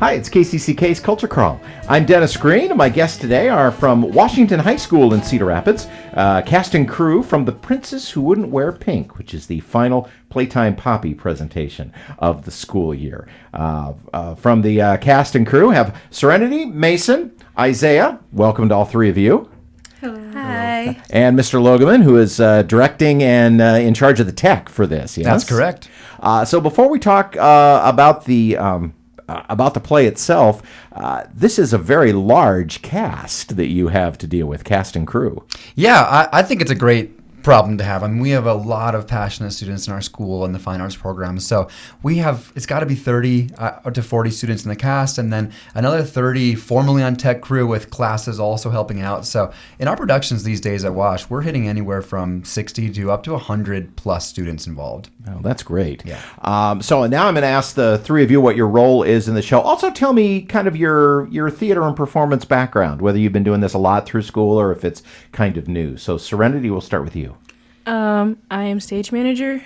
Hi, it's KCCK's Culture Crawl. I'm Dennis Green, and my guests today are from Washington High School in Cedar Rapids, cast and crew from The Princess Who Wouldn't Wear Pink, which is the final Playtime Poppy presentation of the school year. From the cast and crew have Serenity, Mason, Isaiah. Welcome to all three of you. Hello. Hi. And Mr. Logeman, who is directing and in charge of the tech for this. Yes? That's correct. So before we talk about the play itself, this is a very large cast that you have to deal with, cast and crew. Yeah, I think it's a great problem to have. I mean, we have a lot of passionate students in our school and the fine arts program. So it's got to be 30 to 40 students in the cast, and then another 30 formally on tech crew with classes also helping out. So in our productions these days at Wash, we're hitting anywhere from 60 to up to 100 plus students involved. Oh, that's great. Yeah. So now I'm going to ask the three of you what your role is in the show. Also tell me kind of your theater and performance background, whether you've been doing this a lot through school or if it's kind of new. So Serenity, we'll start with you. I am stage manager.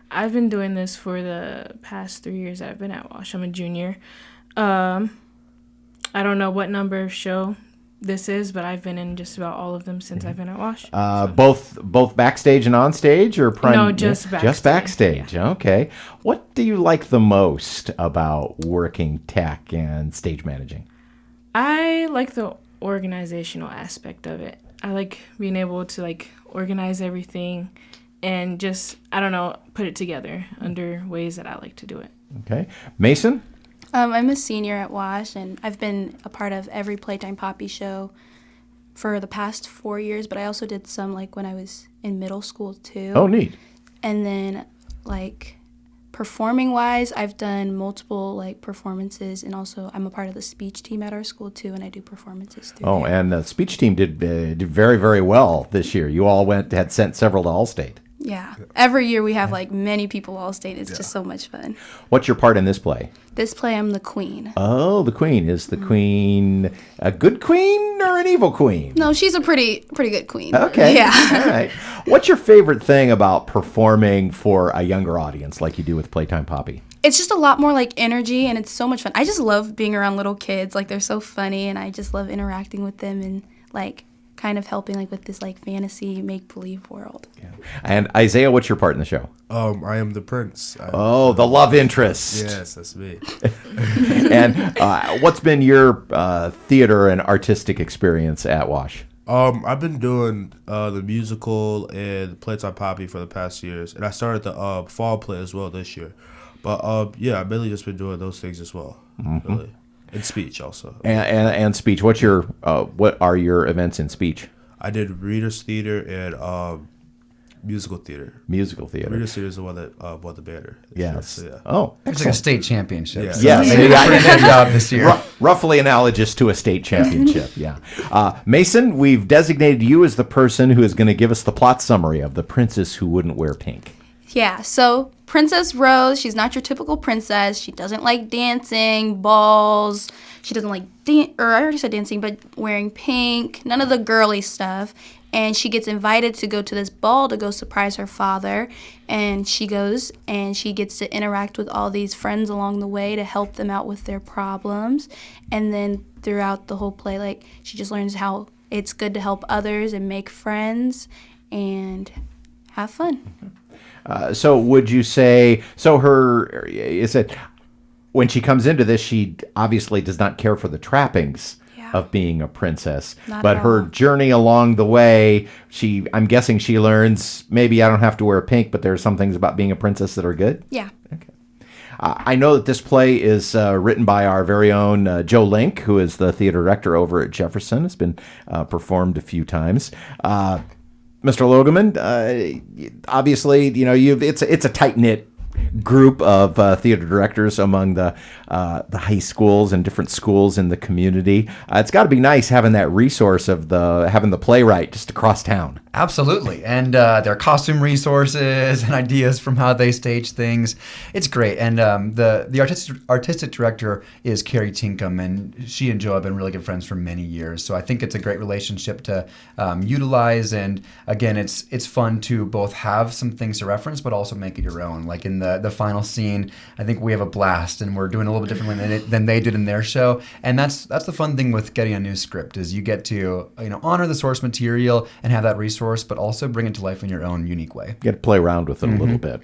I've been doing this for the past 3 years that I've been at Wash. I'm a junior. I don't know what number of show this is, but I've been in just about all of them since I've been at Wash. Both backstage and on stage, or No, just backstage. Just backstage. Yeah. Okay. What do you like the most about working tech and stage managing? I like the organizational aspect of it. I like being able to organize everything and just, put it together under ways that I like to do it. Okay. Mason? I'm a senior at Wash, and I've been a part of every Playtime Poppy show for the past 4 years, but I also did some when I was in middle school too. Oh, neat. And then performing-wise, I've done multiple performances, and also I'm a part of the speech team at our school too, and I do performances through there. And the speech team did very, very well this year. You all had sent several to Allstate. Yeah. Every year we have many people Allstate. It's just so much fun. What's your part in this play? This play, I'm the queen. Oh, the queen. Is the queen a good queen or an evil queen? No, she's a pretty good queen. Okay. Yeah. All right. What's your favorite thing about performing for a younger audience like you do with Playtime Poppy? It's just a lot more energy, and it's so much fun. I just love being around little kids. They're so funny, and I just love interacting with them and kind of helping with this fantasy make-believe world. Yeah. And Isaiah, what's your part in the show? I am the prince. The love interest. Yes, that's me. And what's been your theater and artistic experience at Wash? I've been doing the musical and Playtime Poppy for the past years, and I started the fall play as well this year. But I've mainly just been doing those things as well, really. And speech also. And speech. What are your events in speech? I did Reader's Theater and musical theater. Musical theater. Reader's Theater is the one that won the banner. Yes. So, yeah. Oh, It's like a state championship. Yeah. So Yes. they did a pretty good job this year. Roughly analogous to a state championship, yeah. Mason, we've designated you as the person who is going to give us the plot summary of The Princess Who Wouldn't Wear Pink. Yeah, so Princess Rose, she's not your typical princess. She doesn't like dancing, balls. She doesn't like I already said dancing, but wearing pink, none of the girly stuff. And she gets invited to go to this ball to go surprise her father. And she goes, and she gets to interact with all these friends along the way to help them out with their problems. And then throughout the whole play, she just learns how it's good to help others and make friends and have fun. So would you say, when she comes into this, she obviously does not care for the trappings of being a princess, but her journey along the way, I'm guessing she learns, maybe I don't have to wear pink, but there are some things about being a princess that are good? Yeah. Okay. I know that this play is written by our very own Joe Link, who is the theater director over at Jefferson. It's been performed a few times. Mr. Logeman, obviously, it's a tight-knit group of theater directors among the high schools and different schools in the community. It's got to be nice having that resource of having the playwright just across town. Absolutely. And their costume resources and ideas from how they stage things. It's great. And the artistic director is Carrie Tinkham, and she and Joe have been really good friends for many years. So I think it's a great relationship to utilize. And again, it's fun to both have some things to reference, but also make it your own. Like in the final scene. I think we have a blast, and we're doing a little bit differently than they did in their show. And that's the fun thing with getting a new script is you get to honor the source material and have that resource, but also bring it to life in your own unique way. You get to play around with it a little bit.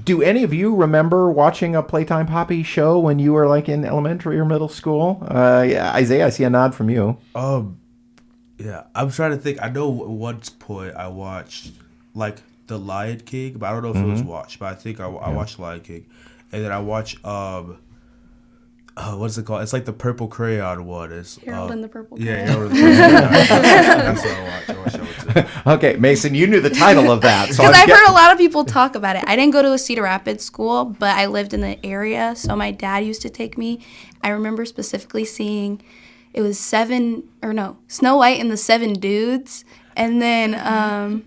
Do any of you remember watching a Playtime Poppy show when you were like in elementary or middle school? Isaiah, I see a nod from you. Yeah, I'm trying to think. I know at one point I watched like The Lion King, but I don't know if it was watched. But I think I watched Lion King, and then I watched what's it called? It's like the purple crayon one. It's Harold and the Purple Yeah, Crayon. Harold and the Purple Crayon. That's what I watched. I watched that one too. Okay, Mason, you knew the title of that. So Because I've heard a lot of people talk about it. I didn't go to a Cedar Rapids school, but I lived in the area, so my dad used to take me. I remember specifically seeing, it was Snow White and the Seven Dudes, and then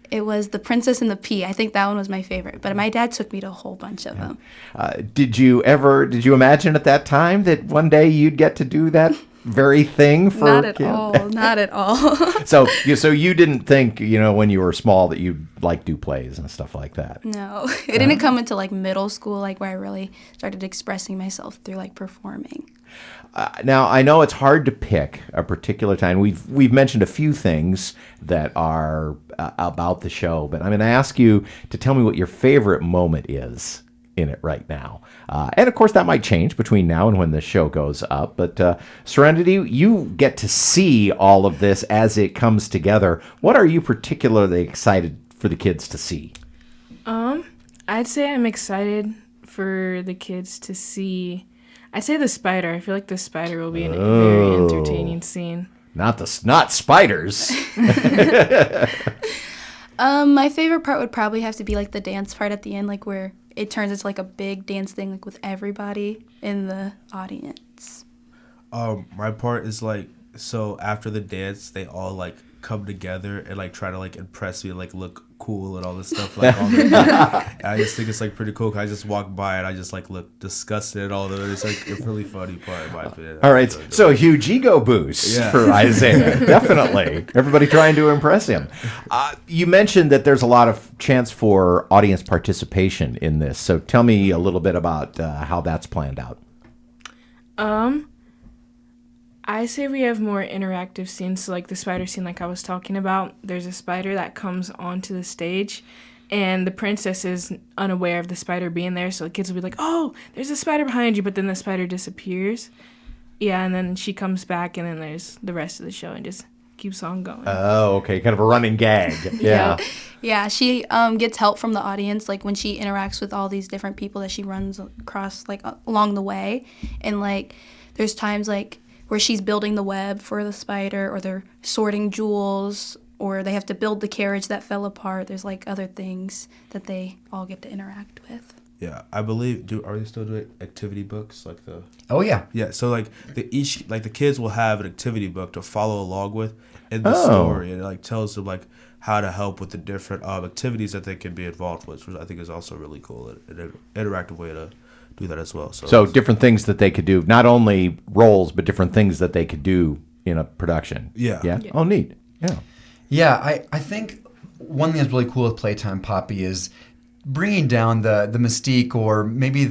it was The Princess and the Pea. I think that one was my favorite, but my dad took me to a whole bunch of them. Did you imagine at that time that one day you'd get to do that very thing for Not at kids? all. Not at all. So you didn't think, when you were small that you'd like do plays and stuff like that? No. It didn't come into like middle school, like where I really started expressing myself through like performing. Now, I know it's hard to pick a particular time. We've mentioned a few things that are about the show, but I'm going to ask you to tell me what your favorite moment is in it right now. And of course, that might change between now and when the show goes up. But Serenity, you get to see all of this as it comes together. What are you particularly excited for the kids to see? I'd say I'm excited for the kids to see. I'd say the spider. I feel like the spider will be a very entertaining scene. Not spiders. My favorite part would probably have to be like the dance part at the end, like where it turns into like a big dance thing, like with everybody in the audience. My part is like, so after the dance, they all like come together and like try to like impress me, and, like look cool and all this stuff. Like all I just think it's like pretty cool. 'Cause I just walk by and I just like look disgusted and all that. It's like a really funny part in my opinion. All right, so a huge ego boost for Isaiah, definitely. Everybody trying to impress him. You mentioned that there's a lot of chance for audience participation in this. So tell me a little bit about how that's planned out. I say we have more interactive scenes, so like the spider scene like I was talking about. There's a spider that comes onto the stage, and the princess is unaware of the spider being there, so the kids will be like, oh, there's a spider behind you, but then the spider disappears. Yeah, and then she comes back, and then there's the rest of the show, and just keeps on going. Oh, okay, kind of a running gag. Yeah. Yeah, she gets help from the audience, like when she interacts with all these different people that she runs across, like along the way. And like there's times like where she's building the web for the spider, or they're sorting jewels, or they have to build the carriage that fell apart. There's like other things that they all get to interact with. Yeah, I believe. Are they still doing activity books like the? Oh yeah. Yeah, so like the kids will have an activity book to follow along with in the story, and it like tells them like how to help with the different activities that they can be involved with, which I think is also really cool, an interactive way to do that as well. So different things that they could do, not only roles, but different things that they could do in a production. Yeah. Oh, neat. Yeah. Yeah, I think one thing that's really cool with Playtime Poppy is bringing down the mystique, or maybe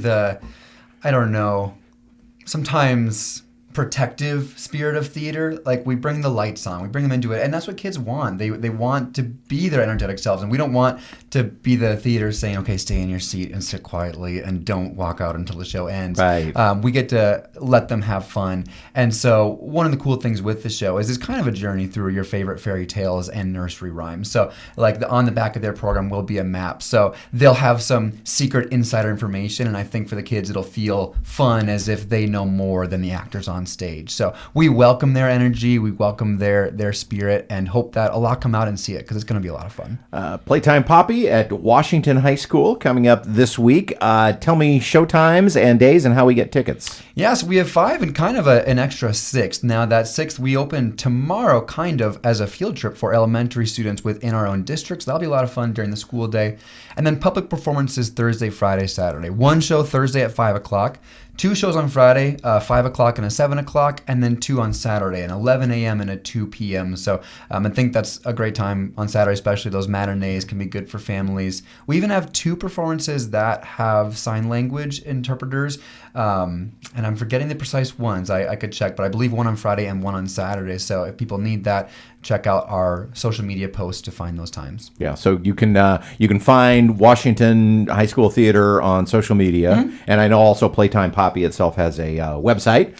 sometimes protective spirit of theater. Like we bring the lights on, we bring them into it, and that's what kids want. They want to be their energetic selves, and we don't want to be the theater saying, okay, stay in your seat and sit quietly and don't walk out until the show ends. Right. We get to let them have fun. And so one of the cool things with the show is it's kind of a journey through your favorite fairy tales and nursery rhymes. So like on the back of their program will be a map. So they'll have some secret insider information, and I think for the kids it'll feel fun as if they know more than the actors on stage. So we welcome their energy, we welcome their spirit, and hope that a lot come out and see it, because it's going to be a lot of fun. Playtime Poppy at Washington High School coming up this week. Tell me showtimes and days and how we get tickets. Yes, we have 5 and kind of an extra 6th. Now that 6th we open tomorrow kind of as a field trip for elementary students within our own districts. That'll be a lot of fun during the school day. And then public performances Thursday, Friday, Saturday. One show Thursday at 5 o'clock, 2 shows on Friday, 5 o'clock and a 7 o'clock, and then 2 on Saturday, an 11 a.m. and a 2 p.m. So I think that's a great time on Saturday, especially those matinees can be good for families. We even have 2 performances that have sign language interpreters, and I'm forgetting the precise ones. I could check, but I believe one on Friday and one on Saturday. So if people need that, check out our social media posts to find those times. Yeah, so you can find Washington High School Theater on social media, and I know also Playtime Poppy itself has a website,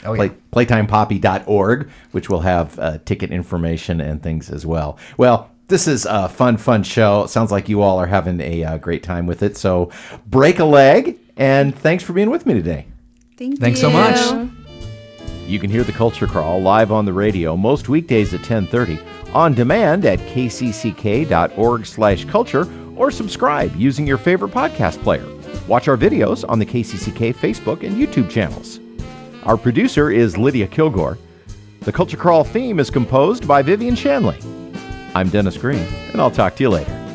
playtimepoppy.org, which will have ticket information and things as well. Well, this is a fun show. It sounds like you all are having a great time with it. So break a leg, and thanks for being with me today. Thanks so much. You can hear The Culture Crawl live on the radio most weekdays at 10:30, on demand at kcck.org/culture, or subscribe using your favorite podcast player. Watch our videos on the KCCK Facebook and YouTube channels. Our producer is Lydia Kilgore. The Culture Crawl theme is composed by Vivian Shanley. I'm Dennis Green, and I'll talk to you later.